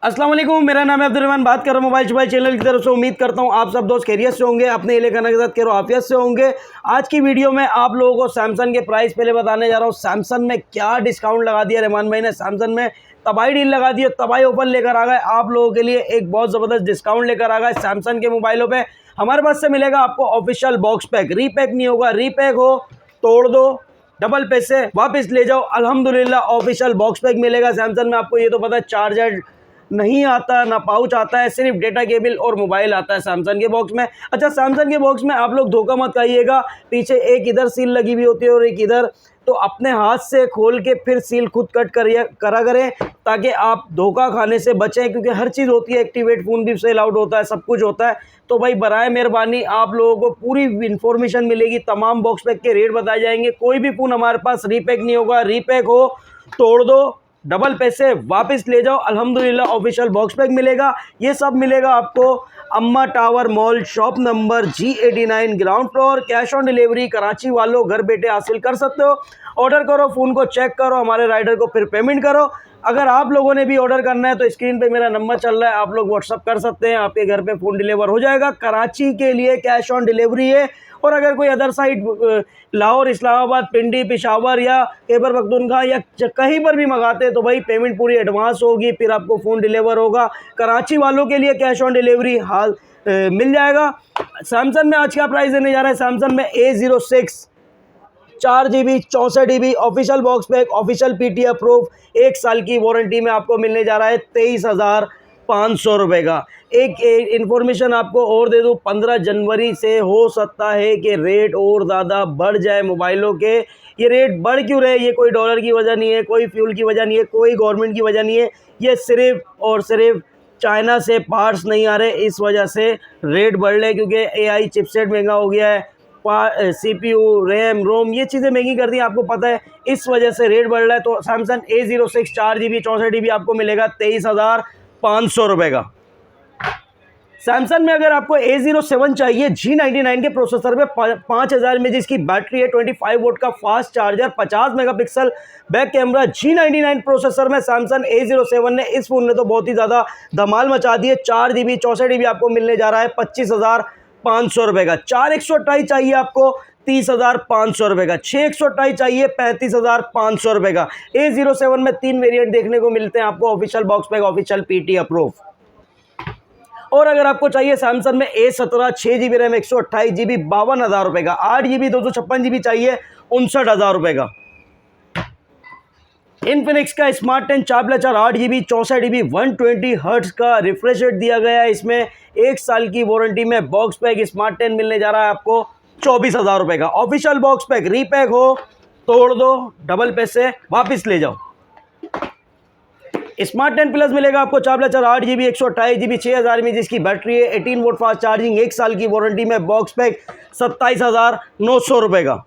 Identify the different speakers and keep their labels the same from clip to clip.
Speaker 1: अस्सलाम वालेकुम, मेरा नाम है अब्दुल रहमान। बात कर रहा हूँ मोबाइल चैनल की तरफ से। उम्मीद करता हूँ आप सब दोस्त खैरियत से होंगे, अपने इले खाना के साथ खैर आफियत से होंगे। आज की वीडियो में आप लोगों को सैमसंग के प्राइस पहले बताने जा रहा हूँ। सैमसंग में क्या डिस्काउंट लगा दिया रहमान भाई ने, सैमसंग में तबाही डील लगा दी है, तबाही ऑफर लेकर आ गए आप लोगों के लिए। एक बहुत ज़बरदस्त डिस्काउंट लेकर आ गए सैमसंग के मोबाइलों पर। हमारे पास से मिलेगा आपको ऑफिशियल बॉक्स पैक, रीपैक नहीं होगा। रीपैक हो तोड़ दो, डबल पैसे वापस ले जाओ। अल्हम्दुलिल्लाह ऑफिशियल बॉक्स पैक मिलेगा सैमसंग में। आपको ये तो पता है चार्जर नहीं आता, ना पाउच आता है, सिर्फ डेटा केबल और मोबाइल आता है सैमसंग के बॉक्स में। अच्छा, सैमसंग के बॉक्स में आप लोग धोखा मत खाइएगा, पीछे एक इधर सील लगी हुई होती है और एक इधर, तो अपने हाथ से खोल के फिर सील खुद कट करा करें ताकि आप धोखा खाने से बचें, क्योंकि हर चीज़ होती है, एक्टिवेट फ़ोन भी सेल आउट होता है, सब कुछ होता है। तो भाई बराए मेहरबानी आप लोगों को पूरी इन्फॉर्मेशन मिलेगी, तमाम बॉक्स पैक के रेट बताए जाएंगे। कोई भी फ़ोन हमारे पास रीपैक नहीं होगा। रीपैक हो तोड़ दो, डबल पैसे वापस ले जाओ। अल्हम्दुलिल्लाह ऑफिशियल बॉक्स पैक मिलेगा। ये सब मिलेगा आपको अम्मा tower mall, shop number G89, ground floor. Cash on delivery Karachi वालों घर बैठे हासिल कर सकते हो। ऑर्डर करो, फ़ोन को चेक करो, हमारे राइडर को फिर पेमेंट करो। अगर आप लोगों ने भी ऑर्डर करना है तो स्क्रीन पे मेरा नंबर चल रहा है, आप लोग व्हाट्सअप कर सकते हैं, आपके घर पे फ़ोन डिलीवर हो जाएगा। कराची के लिए कैश ऑन डिलीवरी है। और अगर कोई अदर साइड लाहौर, इस्लामाबाद, पिंडी, पेशावर या खैबर पख्तूनख्वा या कहीं पर भी मंगाते हैं तो भाई पेमेंट पूरी एडवांस होगी, फिर आपको फ़ोन डिलीवर होगा। कराची वालों के लिए कैश ऑन डिलीवरी मिल जाएगा। सैमसंग में आज क्या प्राइस देने जा रहा है, सैमसंग में A06 4 GB 64 GB official box pack, official PTI approve, 1 साल की वारंटी में आपको मिलने जा रहा है 23,500 रुपये का। एक इन्फॉर्मेशन आपको और दे दूँ, 15 जनवरी से हो सकता है कि रेट और ज़्यादा बढ़ जाए मोबाइलों के। ये रेट बढ़ क्यों रहे, ये कोई डॉलर की वजह नहीं है, कोई फ्यूल की वजह नहीं है, कोई गवर्नमेंट की वजह नहीं है। ये सिर्फ और सिर्फ चाइना से पार्ट्स नहीं आ रहे, इस वजह से रेट बढ़ रहे, क्योंकि AI चिपसेट महंगा हो गया है, CPU, रैम, रोम, ये चीज़ें महंगी कर दी आपको पता है, इस वजह से रेट बढ़ रहा है। तो सैमसंग A06 4 GB 64 GB आपको मिलेगा 23,500 रुपये का। सैमसंग में अगर आपको A07 चाहिए, G99 के प्रोसेसर में 5000 mAh की बैटरी है, 25 वोट का fast charger, 50 megapixel back camera, G99 processor में सैमसंग A07 ने, इस फोन ने तो बहुत ही ज़्यादा धमाल मचा दी है। 4 GB 64 GB आपको मिलने जा रहा है 25,500 रुपये का। 4128 चाहिए आपको 30,500 रुपये का। 6128 चाहिए 35,500 रुपये का। A07 में 3 वेरिएंट देखने को मिलते हैं आपको, official box pack, official PTI approve. और अगर आपको चाहिए सैमसंग में A17 6 GB रैम 128 GB 52,000 रुपये का। 8 GB 256 GB चाहिए 59,000 रुपये का। इन्फिनिक्स का स्मार्ट 10 4+4 8 GB 64 GB 120 हर्ट्ज का रिफ्रेश रेट दिया गया है। इसमें 1 साल की वारंटी में बॉक्स पैक स्मार्ट 10 मिलने जा रहा है आपको 24,000 रुपये का। ऑफिशियल बॉक्स पैक, रीपैक हो तोड़ दो, डबल पैसे वापस ले जाओ। स्मार्ट 10 प्लस मिलेगा आपको 4+4 8 GB 128 GB 6000 mAh की बैटरी है, 18 वोट फास्ट चार्जिंग, 1 साल की वारंटी में बॉक्स पैक 27,900 रुपये का।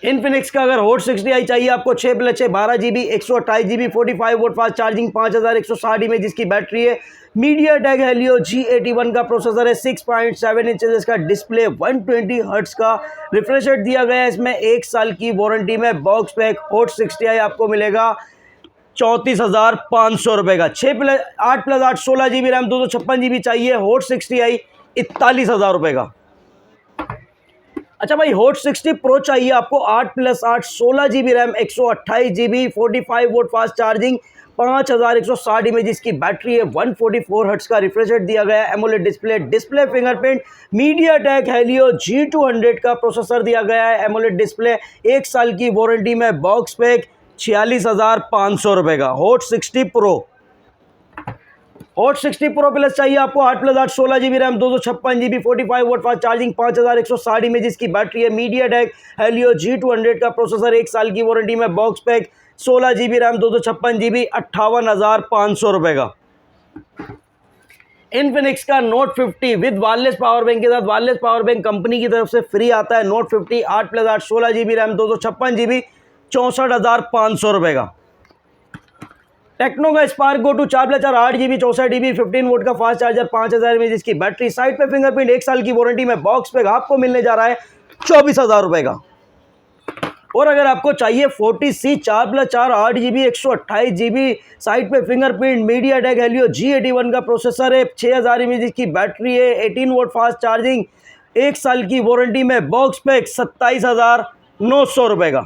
Speaker 1: इन्फिनिक्स का अगर हॉट 60i चाहिए आपको 6+6 12 GB 128 GB 45 vote fast charging, 5160 mAh की बैटरी है, मीडियाटेक हेलियो G81 का प्रोसेसर है, 6.7 इंचेस का डिस्प्ले, 120 हर्ट्ज का रिफ्रेश रेट दिया गया है। इसमें 1 साल की वारंटी में बॉक्स पैक हॉट 60i आपको मिलेगा 34,500 रुपये का। 8+8 16 GB रैम 256 GB चाहिए हॉट 60i 41,000 रुपये का। अच्छा भाई, हॉट 60 प्रो चाहिए आपको 8+8 16 GB RAM 128 GB 45 vote fast charging, 5160 mAh की बैटरी है, 144 हर्ट्ज का रिफ्रेश रेट दिया गया है, AMOLED display fingerprint, MediaTek Helio G200 का प्रोसेसर दिया गया है, एमोलेड डिस्प्ले, 1 साल की वारंटी में बॉक्स पैक 46,500 रुपये का। Hot 60 pro, hot 60 pro plus चाहिए आपको 8+8 16 GB RAM 256 GB 45 vote fast charging, 5160 mAh की बैटरी है, मीडियाटेक हेलियो G200 का प्रोसेसर, 1 साल की वारंटी में box pack 16 GB RAM 256 GB 58,500 रुपये का। इन्फिनिक्स का note 50 with wireless power bank के साथ, वायरलेस पावर बैंक कंपनी की तरफ से फ्री आता है। नोट 50 8+8 16 GB रैम 256 GB 64,500 रुपये का। टेक्नो का Spark Go two 4+4 8 GB 64 GB 15 watt का फास्ट चार्जर, 5000 mAh की बैटरी, साइड पे फिंगरप्रिंट, 1 साल की वारंटी में बॉक्स पैक आपको मिलने जा रहा है 24,000 रुपये का। और अगर आपको चाहिए 40C 4+4 8GB 128GB साइड पे फिंगरप्रिंट, मीडियाटेक हेलियो G81 का प्रोसेसर है, 6000 mAh की बैटरी है, 18 वोल्ट फास्ट चार्जिंग, 1 साल की वारंटी में, बॉक्स पैक 27,900 रुपये का।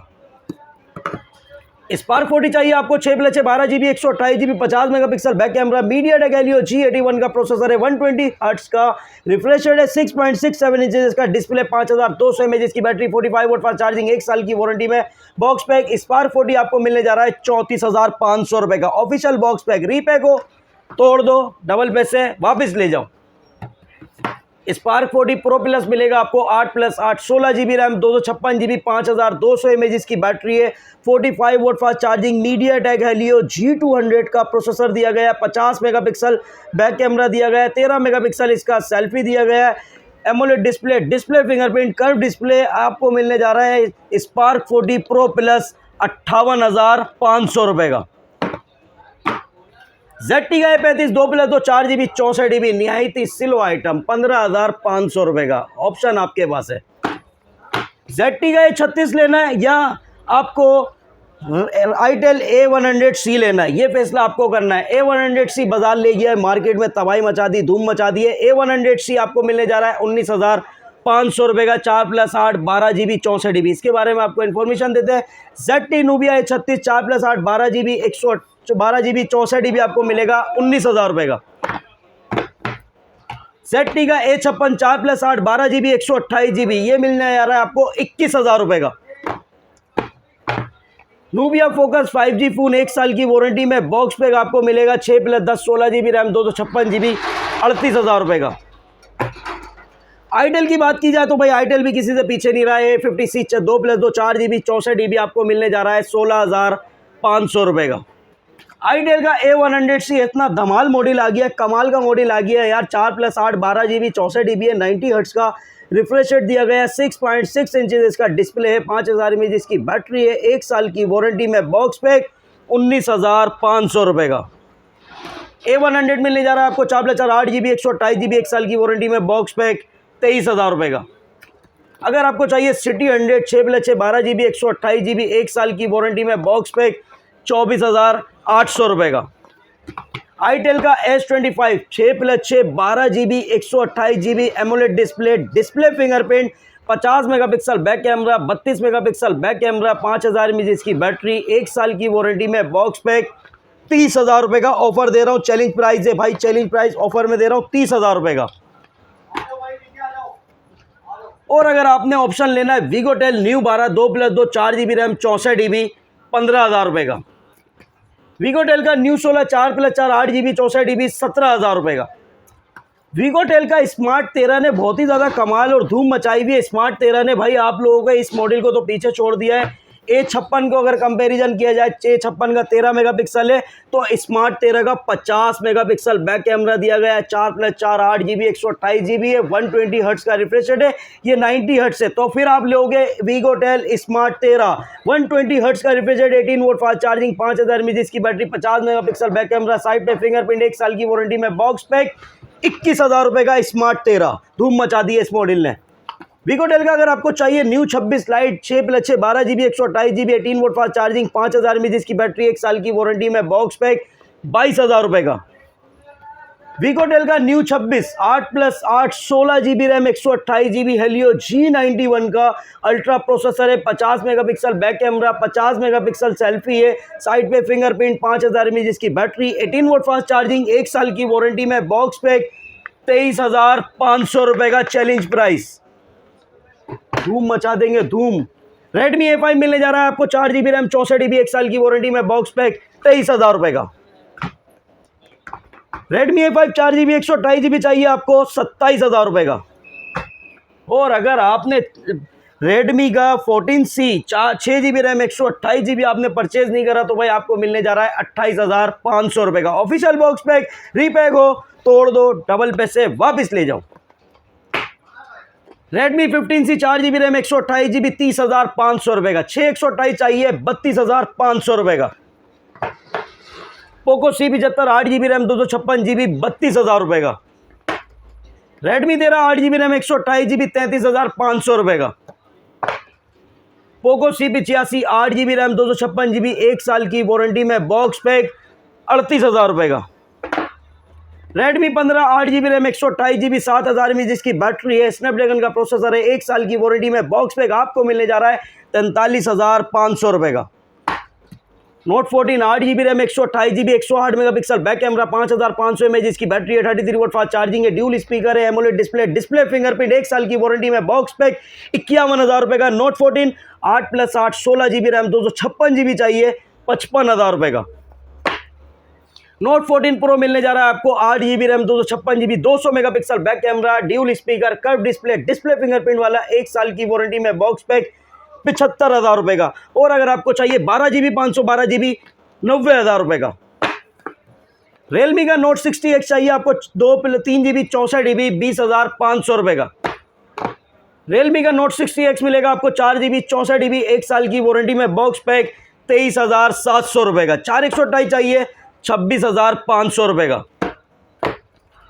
Speaker 1: स्पार्क 40 चाहिए आपको 6+6 12GB 128GB 50 megapixel back camera, MediaTek Helio G81 का प्रोसेसर है, 120 हर्ट्ज का रिफ्रेश रेट है, 6.67 इंचेस का डिस्प्ले, 5200 mAh की बैटरी, 45 वोल्ट फास्ट चार्जिंग, 1 साल की वारंटी में, बॉक्स पैक स्पार्क 40 आपको मिलने जा रहा है 34,500 रुपये का। ऑफिशियल बॉक्स पैक, रीपैक हो तोड़ दो, डबल पैसे वापस ले जाओ। स्पार्क 40 प्रो प्लस मिलेगा आपको 8+8 16GB रैम, 256GB 5200 mAh की बैटरी है, 45 volt fast charging, MediaTek Helio G200 का प्रोसेसर दिया गया है, 50 मेगापिक्सल बैक कैमरा दिया गया है, 13 मेगापिक्सल इसका सेल्फी दिया गया है, AMOLED display fingerprint curve display आपको मिलने जा रहा है स्पार्क 40 प्रो प्लस 58,500 रुपये का। ZT का 35 2+2 4GB 64GB निहायती सिलो आइटम 15,500 रुपये का। ऑप्शन आपके पास है, ZT का 36 लेना है या आपको आईटेल A100C लेना है, ये फैसला आपको करना है। A100C बाजार ले गया है, मार्केट में तबाही मचा दी, धूम मचा दी है। A100C आपको मिलने जा रहा है 19,500 रुपये का, 4+8 12GB 64GB। इसके बारे में आपको इन्फॉर्मेशन देते हैं। ZT Nubia A36 4+8 12GB 112GB 64GB आपको मिलेगा 19,000 रुपये का। ZT का A56 4+8 12GB 128GB ये मिलने जा रहा है आपको 21,000 रुपये का। Nubia Focus 5G फोन 1 साल की वारंटी में, बॉक्स पैक आपको मिलेगा 6+10 16GB रैम 256GB 38,000 रुपये का। आईटेल की बात की जाए तो भाई आईटेल भी किसी से पीछे नहीं रहा है। 50C 2+2 4GB 64GB आपको मिलने जा रहा है 16,500 रुपये का। आईटेल का A100C इतना धमाल मॉडल आ गया है, कमाल का मॉडल आ गया है यार। 4+8 12GB 64GB है, 90 हर्ट्ज का रिफ्रेश रेट दिया गया है, 6.6 इंचेस इसका डिस्प्ले है, 5000 mAh इसकी बैटरी है, 1 साल की वारंटी में, बॉक्स पैक 19,500 रुपये का। A100 मिलने जा रहा है आपको 4+4 8GB 128GB 1 साल की वारंटी में, बॉक्स पैक 23,000 रुपये का। अगर आपको चाहिए सिटी 100 6+6 12GB 128GB 1 साल की वारंटी में, बॉक्स पैक 24,800 रुपये का। आईटेल का S25 6+6 12GB 128GB AMOLED display fingerprint, 50 megapixel back camera, 32 megapixel back camera, 5000 mAh की बैटरी, 1 साल की वारंटी में, बॉक्स पैक 30,000 रुपये का। ऑफर दे रहा हूँ, चैलेंज प्राइस है भाई, चैलेंज प्राइस ऑफर में दे रहा हूँ 30,000 रुपये का। और अगर आपने ऑप्शन लेना है वीगोटेल न्यू 12 2+2 4GB रैम 64GB 15,000 रुपये का। वीगोटेल का न्यू 16 4+4 8GB 64GB 17,000 रुपये का। वीगोटेल का स्मार्ट 13 ने बहुत ही ज़्यादा कमाल और धूम मचाई हुई है। स्मार्ट 13 ने भाई आप लोगों का इस मॉडल को तो पीछे छोड़ दिया है। A56 को अगर कंपैरिजन किया जाए, A56 का 13 मेगापिक्सल है तो स्मार्ट 13 का 50 मेगापिक्सल बैक कैमरा दिया गया है, 4+4 8GB 128GB है, 120 हर्ट्ज का रिफ्रेश रेट है, ये 90 हर्ट्ज है। तो फिर आप लोगे वीगोटेल स्मार्ट 13 120 हर्ट्ज का refresh rate, 18 volt fast charging, 5000 mAh की battery, 50 megapixel back camera, side पे फिंगरप्रिंट, 1 साल की वारंटी में, बॉक्स पैक 21,000 रुपये का। स्मार्ट 13 धूम मचा दी है इस मॉडल ने। वीगोटेल का अगर आपको चाहिए new 26 light 6+6 12GB 128GB 18 volt fast charging, 5000 mAh की बैटरी, 1 साल की वारंटी में, बॉक्स पैक 22,000 रुपये का। वीगोटेल का new 26 8+8 16GB RAM 128GB Helio G91 का अल्ट्रा प्रोसेसर है, 50 megapixel back camera, 50 megapixel selfie है, साइड पे फिंगरप्रिंट, 5000 mAh की बैटरी, 18 वोल्ट फास्ट चार्जिंग, 1 साल की वारंटी में, बॉक्स पैक 23,500 रुपये का। चैलेंज प्राइस, धूम मचा देंगे धूम। Redmi A5 मिलने जा रहा है आपको 4GB रैम 64GB 1 साल की वारंटी में, बॉक्स पैक 23,000 रुपये का। Redmi A5 4GB 128GB चाहिए आपको 27,000 रुपये का। और अगर आपने Redmi का 14C 6GB रैम 128GB आपने परचेज नहीं करा तो भाई आपको मिलने जा रहा है 28,500 रुपये का। ऑफिशियल बॉक्स पैक, रीपैक हो तोड़ दो, डबल पैसे वापस ले जाओ। Redmi 15C 4GB RAM 128GB 30,500 रुपये का। 6/128 चाहिए 32,500 रुपये का। Poco C75 8GB RAM 256GB 32,000 रुपये का। Redmi 13 8GB रैम 128GB 33,500 रुपये का। Poco C85 8GB RAM 256GB 1 साल की वारंटी में बॉक्स पैक 38,000 रुपये का। Redmi 15 8GB RAM 128GB 7000 mAh जिसकी बैटरी है, स्नैपड्रैगन का प्रोसेसर है, 1 साल की वारंटी में बॉक्स पैक आपको मिलने जा रहा है 43,500 रुपये का। Note 14 8GB RAM 128GB 108 megapixel back camera 5500 mAh जिसकी बैटरी है, 33 वोल्ट फास्ट चार्जिंग है, ड्यूल स्पीकर है, एमोलेड डिस्प्ले फिंगरप्रिंट, 1 साल की वारंटी में बॉक्स पैक 51,000 रुपये का। नोट 14 8+8 16GB रैम 256GB चाहिए 55,000 रुपये का। नोट 14 प्रो मिलने जा रहा है आपको 8GB RAM 256GB 200 megapixel back camera, dual speaker, curve display fingerprint वाला, 1 साल की वारंटी में बॉक्स पैक 75,000 रुपये का। और अगर आपको चाहिए 12GB 512GB 90,000 रुपये का। रियलमी का नोट 60X चाहिए आपको 3GB 64GB 20,500 रुपये का। रियलमी का नोट 60X मिलेगा आपको 4GB 64GB 1 साल की वारंटी में बॉक्स पैक 23,700 रुपये का। 4 128 चाहिए 26,500 रुपये का।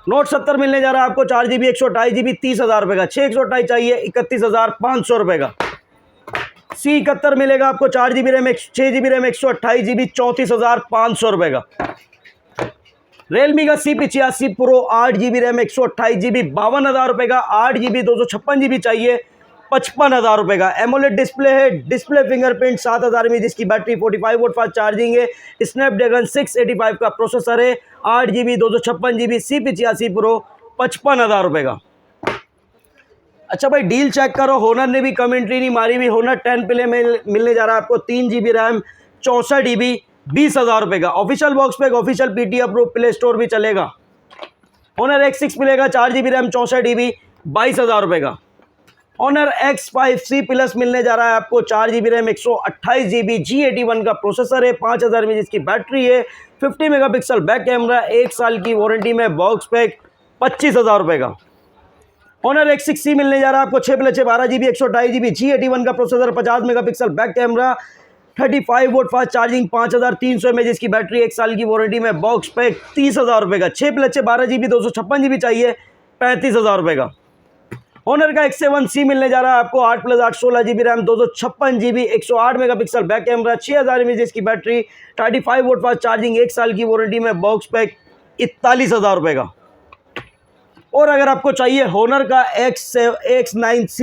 Speaker 1: नोट 70 मिलने जा रहा है आपको 4GB 128GB 30,000 रुपये का। 6 128 चाहिए 31,500 रुपये का। C71 मिलेगा आपको 4GB RAM 6GB RAM 128GB 34,500 रुपये का। रियलमी का C85 pro 8GB RAM 128GB 52,000 रुपये का। 8GB 256GB चाहिए 55,000 रुपये का। एमोलेड डिस्प्ले है, डिस्प्ले फिंगरप्रिंट, 7000 mAh जिसकी बैटरी, 45 वोल्ट फास्ट चार्जिंग है, स्नैपड्रैगन 685 का प्रोसेसर है, 8GB 256GB C85 प्रो 55,000 रुपये का। अच्छा भाई डील चेक करो, होनर ने भी कमेंट्री नहीं मारी हुई। होनर 10 प्ले में मिलने जा रहा है आपको 3GB रैम 64GB 20,000 रुपये का। Official box pack, official PT approve, play store भी चलेगा। होनर X6 मिलेगा 4GB रैम 64GB 22,000 रुपये का। ऑनर X5C प्लस मिलने जा रहा है आपको 4GB रैम 128GB G81 का प्रोसेसर है, 5000 mAh जिसकी बैटरी है, 50 मेगापिक्सल बैक कैमरा, 1 साल की वारंटी में बॉक्स पैक 25,000 रुपये का। ऑनर X6C मिलने जा रहा है आपको 6+6 12GB 128GB G81 का processor, 50 megapixel back camera, 35 volt fast charging, 5300 mAh जिसकी बैटरी, 1 साल की वारंटी में बॉक्स पैक 30,000 रुपये का। 6+6 12GB 256GB चाहिए 35,000 रुपये का। ऑनर का X7C मिलने जा रहा है आपको 8+8 16GB RAM 256GB 108 megapixel back camera, 6000 mAh जिसकी बैटरी, 35 वोल्ट फास्ट चार्जिंग, 1 साल की वारंटी में बॉक्स पैक 41,000 रुपये का। और अगर आपको चाहिए होनर का X9C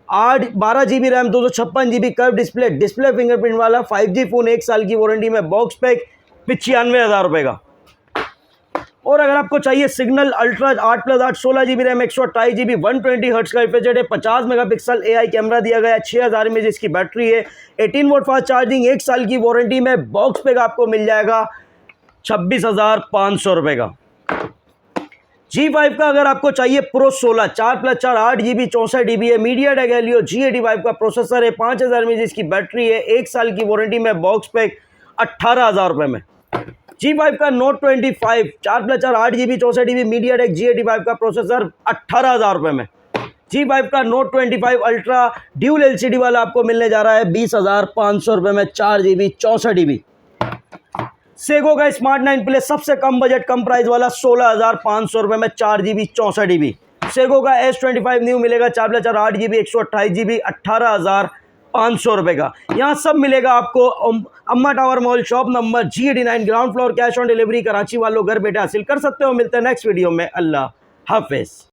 Speaker 1: 12GB RAM 256GB curve display fingerprint वाला 5G फ़ोन, 1 साल की वारंटी में बॉक्स पैक 95,000 रुपये का। और अगर आपको चाहिए signal ultra 8+8 16GB RAM 128GB 120 hertz का रिफ्रेश रेट है, 50 मेगापिक्सल AI कैमरा दिया गया है, 6000 mAh जिसकी बैटरी है, 18 वोल्ट फास्ट चार्जिंग, 1 साल की वारंटी में बॉक्स पैक आपको मिल जाएगा 26,500 रुपये का। G5 का अगर आपको चाहिए प्रो 16 4+4 8GB 64GB है, मीडियाटेक हेलियो G85 का प्रोसेसर है, 5000 mAh जिसकी बैटरी है, 1 साल की वारंटी में बॉक्स पैक 18,000 रुपये में। G5 का note 25 4+4 8GB 64GB MediaTek G85 का प्रोसेसर 18,000 रुपये में। G5 का नोट 25 अल्ट्रा ड्यूल LCD वाला आपको मिलने जा रहा है 20,500 रुपये में, 4GB 64GB। सेगो का स्मार्ट 9 प्ले सबसे कम बजट कम प्राइस वाला 16,500 रुपये में, 4GB 64GB। सेगो का S25 न्यू मिलेगा 4+4 8GB 128GB 18,500 रुपये का। यहाँ सब मिलेगा आपको अम्मा tower mall shop number G89 ground floor. Cash on delivery Karachi वालों घर बैठे हासिल कर सकते हो। मिलते हैं नेक्स्ट वीडियो में। अल्लाह हाफिज़।